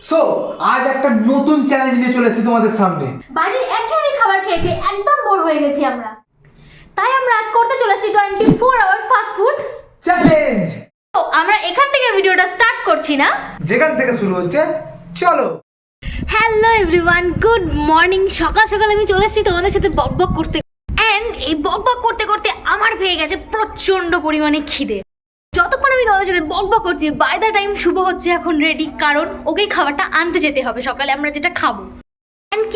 So আজ একটা নতুন চ্যালেঞ্জ নিয়ে চলে এসেছি তোমাদের সামনে। বাড়ির একঘেয়েমি খাবার খেয়ে খেয়ে একদম বোর হয়ে গেছি আমরা, তাই আমরা আজ করতে চলেছি 24 আওয়ার ফাস্ট ফুড চ্যালেঞ্জ। তো আমরা এখান থেকে ভিডিওটা স্টার্ট করছি না, যেখান থেকে শুরু হচ্ছে চলো। Hello everyone, good morning. সকাল সকাল আমি চলে এসেছি তোমাদের সাথে বকবক করতে, অ্যান্ড এই বকবক করতে করতে আমার পেয়ে গেছে প্রচন্ড পরিমাণে খিদে। যতক্ষণ আমি তোমাদের সাথে বকবক করছি, বাই দ্য টাইম শুভ হচ্ছে এখন রেডি, কারণ ওকেই খাবারটা আনতে যেতে হবে সকালে আমরা যেটা খাবো। অ্যান্ড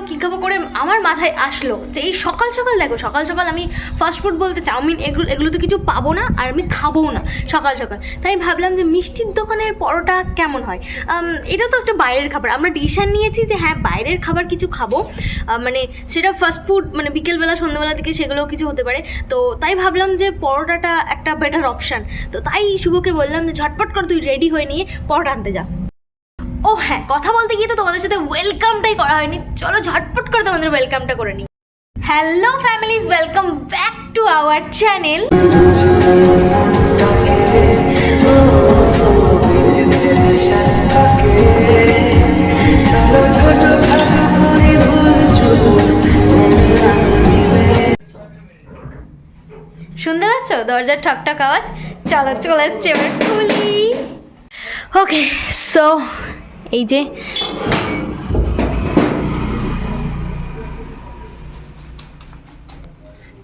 কী খাবো করে আমার মাথায় আসলো যে এই সকাল সকাল দেখো, সকাল সকাল আমি ফাস্টফুড বলতে চাউমিন এগুলো তো কিছু পাবো না, আর আমি খাবোও না সকাল সকাল। তাই ভাবলাম যে মিষ্টির দোকানের পরোটা কেমন হয়। এটা তো একটা বাইরের খাবার, আমরা ডিসিশন নিয়েছি যে হ্যাঁ বাইরের খাবার কিছু খাবো, মানে সেটা ফাস্টফুড মানে বিকেলবেলা সন্ধ্যাবেলা দিকে সেগুলোও কিছু হতে পারে। তো তাই ভাবলাম যে পরোটাটা একটা বেটার অপশান। তো তাই শুভকে বললাম যে ঝটপট করে তুই রেডি হয়ে নিয়ে পরোটা আনতে যা। ও হ্যাঁ, কথা বলতে গিয়ে তো তোমাদের সাথে ওয়েলকামটাই করা হয়নি, চলো ঝটপট করে তোমাদের ওয়েলকামটা করে নিই। Hello families, welcome back to our channel. শুনতে পাচ্ছ দরজার ঠকঠক আওয়াজ? চলো চলে এসছে, এবার খুলি। ওকে, সো এই যে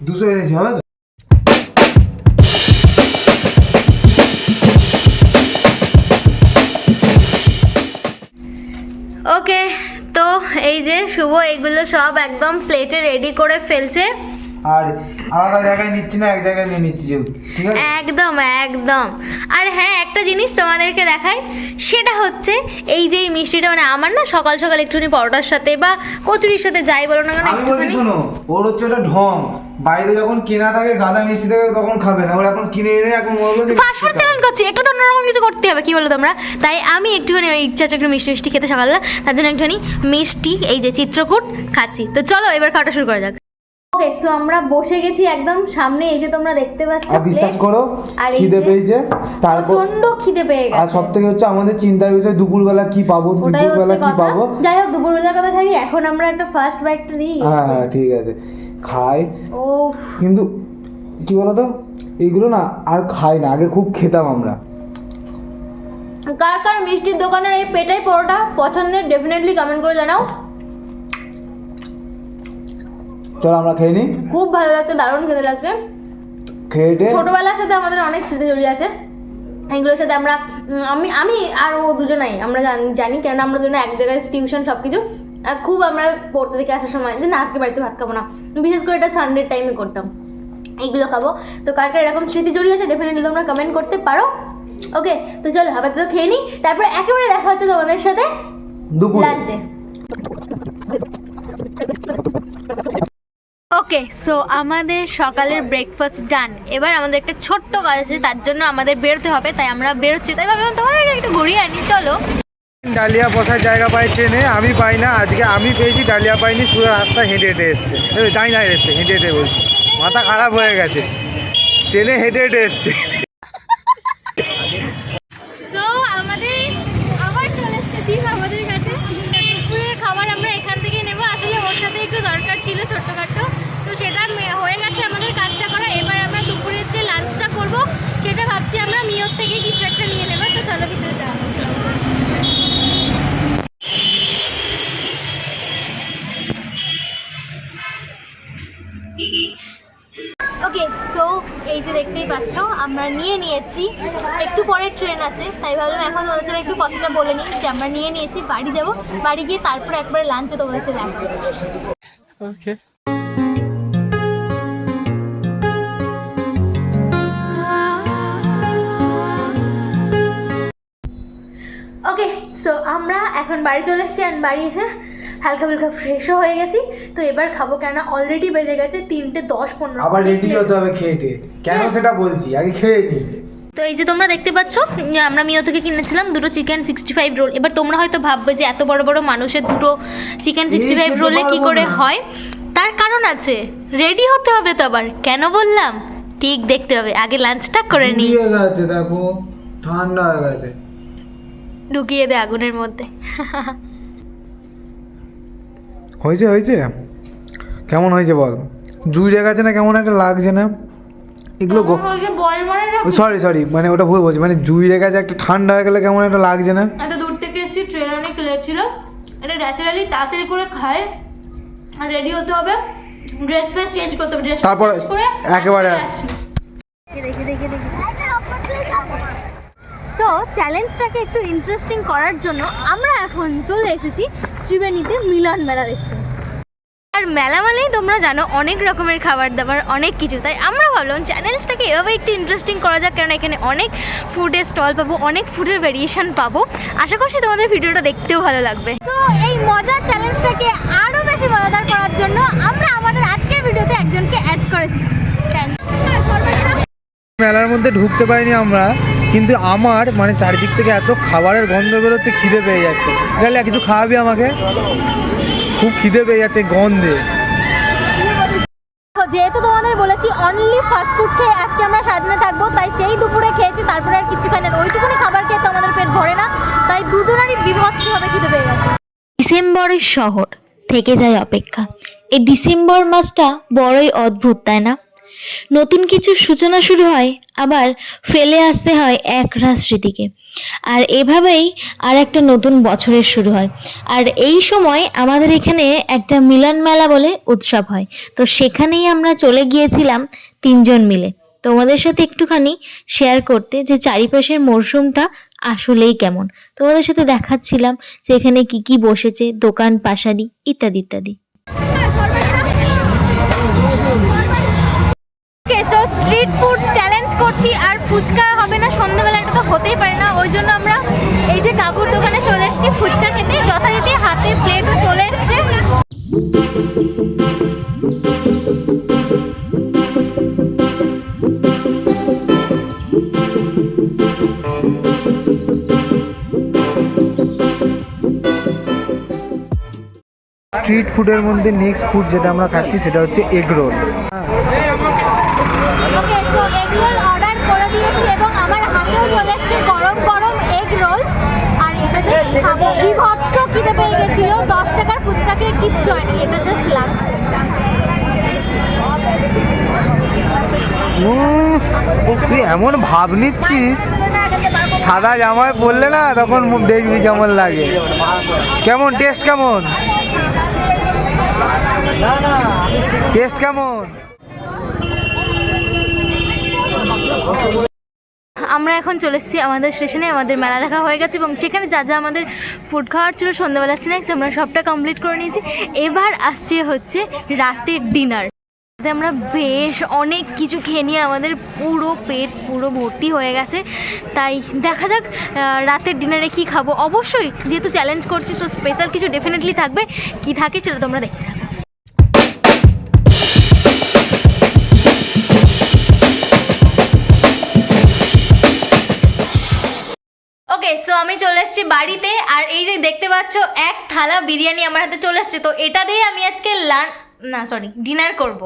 দুশো এনেছি, হবে তো? ওকে, তো এই যে শুভ এগুলো সব একদম প্লেটে রেডি করে ফেলছে, আর আলাদা জায়গায় নিচ্ছি না, এক জায়গায় নিয়ে নিচ্ছি যেহেতু, ঠিক আছে? একদম একদম। আর হ্যাঁ, একটা জিনিস তোমাদেরকে দেখাই, সেটা হচ্ছে এই যে এই মিষ্টিটা, মানে আমার না সকাল সকাল একটুখানি পরোটার সাথে বা কচুরির সাথে যাই বলো না কেন আমি বলছি শোনো, ওর হচ্ছে ওটা ঢং। বাইরে যখন কেনা থাকে গাদা মিষ্টি থাকে তখন খাবে না, ওর এখন কিনে এনে এখন ফাস্টফুড চ্যালেঞ্জ করছি, একটু তো অন্যরকম কিছু করতে হবে, কি বলো তোমরা? তাই আমি একটুখানি ওই ইচ্ছা একটু মিষ্টি মিষ্টি খেতে সকালবেলা, তার জন্য একটুখানি মিষ্টি এই যে চিত্রকূট খাচ্ছি। তো চলো এবার খাওয়াটা শুরু করা যাক। ওকে, সো আমরা বসে গেছি একদম সামনে, এই যে তোমরা দেখতে পাচ্ছ। আর বিশ্বাস করো আর খিদে পেয়েছে, তারপর প্রচন্ড খিদে পেয়ে গেছে। আর সবথেকে হচ্ছে আমাদের চিন্তার বিষয় দুপুরবেলা কি পাবো, ওটাই দুপুরবেলা হচ্ছে কি কথা। পাবো। যাই হোক, দুপুরবেলার কথা ছাড়ি, এখন আমরা একটা ফার্স্ট বাইটটা দিই। হ্যাঁ ঠিক আছে, খাই। ও কিন্তু কি বলতো, এইগুলো না আর খাই না, আগে খুব খেতাম আমরা। কার কার মিষ্টির দোকানের এই পেটাই পরোটা পছন্দের ডেফিনেটলি কমেন্ট করে জানাও। চলো আমরা খেয়ে নিই। খুব ভালো লাগছে, দারুণ খেতে লাগছে। খেয়ে ছোটবেলার সাথে আমাদের অনেক স্মৃতি জড়িয়ে আছে এগুলোর সাথে। আমরা আমি আর ও দুজনাই আমরা জানি কেন আমরা দুজনে এক জায়গায় টিউশন সব কিছু খুব আমরা পড়তে থেকে আসার সময় যে না আজকে বাড়িতে ভাত খাবো না, বিশেষ করে এটা সানডের টাইমে করতাম, এইগুলো খাবো। তো কার কার এরকম স্মৃতি জড়িয়ে আছে ডেফিনেটলি তোমরা কমেন্ট করতে পারো। ওকে, তো চলো আপাতত খেয়ে নিই, তারপরে একেবারে দেখা হচ্ছে তোমাদের সাথে লাঞ্চে। ওকে, সো আমাদের সকালের ব্রেকফাস্ট ডান। এবার আমাদের একটা ছোট্ট কাজ আছে, তার জন্য আমাদের বেরোতে হবে, তাই আমরা বেরোচ্ছি। তাই ভাবলাম তোমাদের একটু ঘুরিয়ে আনি, চলো। ডালিয়া বসার জায়গা পাই ট্রেনে, আমি পাই না। আজকে আমি পেয়েছি, ডালিয়া পাইনি। পুরো রাস্তা হেঁটে হেঁটে এসছে, দাঁড়িয়ে এসছে, হেঁটে হেঁটে বলছি, মাথা খারাপ হয়ে গেছে, ট্রেনে হেঁটে হেঁটে এসছে। সো আমাদের আবার চলে এসছে দিন আমাদের কাছে। দুপুরের খাবার আমরা এখান থেকে নেবো, আসলে ওর সাথে একটু দরকার ছিল ছোট্টখাটো, তো সেটা হয়ে গেছে আমাদের কাজটা করা। এবার আমরা দুপুরের যে লাঞ্চটা করবো সেটা ভাবছি আমরা মিওর থেকে কিছু একটা নিয়ে নেবো। তো চলো ভিতরে যাওয়া। ওকে, সো এই যে দেখতেই পাচ্ছ আমরা নিয়ে নিয়েছি, একটু পরে ট্রেন আছে, তাই ভাবলাম এখন তোমাদের সাথে একটু কথাটা বলে নিই যে আমরা নিয়ে নিয়েছি, বাড়ি যাব, বাড়ি গিয়ে তারপরে একবারে লাঞ্চে তোমাদের সাথে দেখা হচ্ছে। ওকে, ওকে, সো আমরা এখন বাড়ি চলে এসেছি, আর বাড়ি এসে হালকা হালকা ফ্রেশও হয়ে গেছি। তো এবার খাবো, কেন অলরেডি বেজে গেছে 3:10-15। আবার রেডি হতে হবে খেয়ে কেন সেটা বলছি, আগে খেয়ে নিই। তো এই যে তোমরা দেখতে পাচ্ছ যে আমরা মিও থেকে কিনেছিলাম দুটো চিকেন 65 রোল। এবার তোমরা হয়তো ভাববে যে এত বড় বড় মানুষের দুটো চিকেন 65 রোলে কি করে হয়, তার কারণ আছে, রেডি হতে হবে। তো আবার কেন বললাম, ঠিক দেখতে হবে, আগে লাঞ্চটা করে নিই। হয়ে গেছে, দেখো ঠান্ডা হয়ে গেছে। ঢুকিয়ে দে আগুনের মধ্যে। হয়েছে হয়েছে, কেমন হয়েছে বল? জুই রেখেছে না, কেমন একটা লাগছে না এগুলো? সরি মানে ওটা ভুল বলছি, মানে জুই রেখেছে একটা ঠান্ডা হয়ে গেলে কেমন একটা লাগছে না? এত দূর থেকে এসেছি, ট্রেন অনেক লেট ছিল, এটা ন্যাচারালি তাড়াতাড়ি করে খায় আর রেডি হতে হবে, ড্রেস ফ্রেস চেঞ্জ করতে হবে, ড্রেস তারপর করে একেবারে দেখি। সো চ্যালেঞ্জটাকে একটু ইন্টারেস্টিং করার জন্য আমরা এখন চলে এসেছি ত্রিবেণীতে মিলন মেলা দেখতে। আর মেলা মানেই তোমরা জানো অনেক রকমের খাবার দাবার, অনেক কিছু, তাই আমরা ভাবলাম চ্যালেঞ্জটাকে এভাবে একটু ইন্টারেস্টিং করা যাক, কারণ এখানে অনেক ফুডের স্টল পাবো, অনেক ফুডের ভেরিয়েশন পাবো। আশা করছি তোমাদের ভিডিওটা দেখতেও ভালো লাগবে। সো এই মজার চ্যালেঞ্জটাকে আরও বেশি মজাদার করার জন্য আমরা আমাদের আজকের ভিডিওতে একজনকে অ্যাড করেছি। মেলার মধ্যে ঢুকতে পারিনি আমরা, কিন্তু আমার মানে চারিদিক থেকে এত খাবারের গন্ধ বেরোচ্ছে, খিদে পেয়ে যাচ্ছে। গেলে কিছু খাওয়াবি আমাকে? খুব খিদে পেয়ে যাচ্ছে গন্ধে। যেহেতু তোমাদের বলেছি অনলি ফাস্ট ফুড খেয়ে আজকে আমরা সারাদিনে থাকবো, তাই সেই দুপুরে খেয়েছি, তারপরে আর কিছু খাই না। ওইটুকুনি খাবার খেয়ে তো আমাদের পেট ভরে না, তাই দুজনেরই বিভৎসভাবে খিদে পেয়ে গেছে। ডিসেম্বরের শহর থেকে যায় অপেক্ষা। এই ডিসেম্বর মাসটা বড়ই অদ্ভুত, তাই না? নতুন কিছু সূচনা শুরু হয়, আবার ফেলে আসতে হয় একরাশ স্মৃতিকে। আর এভাবেই আর একটা নতুন বছরের শুরু হয়। আর এই সময় আমাদের এখানে একটা মিলন মেলা বলে উৎসব হয়, তো সেখানেই আমরা চলে গিয়েছিলাম 3 জন মিলে তোমাদের সাথে একটুখানি শেয়ার করতে যে চারিপাশের মরশুমটা আসলেই কেমন। তোমাদের সাথে দেখাচ্ছিলাম যে এখানে কি কি বসেছে, দোকান পাশারি ইত্যাদি ইত্যাদি। সো স্ট্রিট ফুড চ্যালেঞ্জ করছি, আর ফুচকা হবে না সন্ধ্যাবেলা, এটা তো হতেই পারে না। ওই জন্য আমরা এই যে কাকুর দোকানে চলে এসেছি ফুচকা খেতে, যথারীতি হাতে প্লেটও চলে এসছে। স্ট্রিট ফুডের মধ্যে নেক্সট ফুড যেটা আমরা খাচ্ছি সেটা হচ্ছে এগ রোল। ওকে, সো এগ রোল অর্ডার করে দিয়েছি এবং আমার হাতেও চলে এসছে গরম গরম এগ রোল। আর এটা জাস্ট খাবো, বিভৎস খিদে পেয়ে গেছিল। 10 টাকার ফুচকাকে কিচ্ছু হয়নি, এটা জাস্ট লাভ। তুই এমন ভাব নিচ্ছিস, সাদা জামায় পরলে না তখন মুখ দেখবি কেমন লাগে। কেমন টেস্ট, কেমন টেস্ট, কেমন? আমরা এখন চলে এসেছি আমাদের স্টেশনে, আমাদের মেলা দেখা হয়ে গেছে এবং সেখানে যা যা আমাদের ফুড খাওয়ার ছিল, সন্ধ্যাবেলা স্ন্যাক্স, আমরা সবটা কমপ্লিট করে নিয়েছি। এবার আসছে হচ্ছে রাতের ডিনার। আমরা বেশ অনেক কিছু খেয়ে নিয়ে আমাদের পুরো পেট পুরো ভর্তি হয়ে গেছে, তাই দেখা যাক রাতের ডিনারে কি খাবো। অবশ্যই যেহেতু চ্যালেঞ্জ করছি, সো স্পেশাল কিছু ডেফিনেটলি থাকবে, কি থাকে সেটা তোমরা দেখতে থাকো। ওকে, সো আমি চলে এসেছি বাড়িতে, আর এই যে দেখতে পাচ্ছ এক থালা বিরিয়ানি আমার হাতে চলে এসছে, তো এটা দিয়ে আমি আজকে ডিনার করব।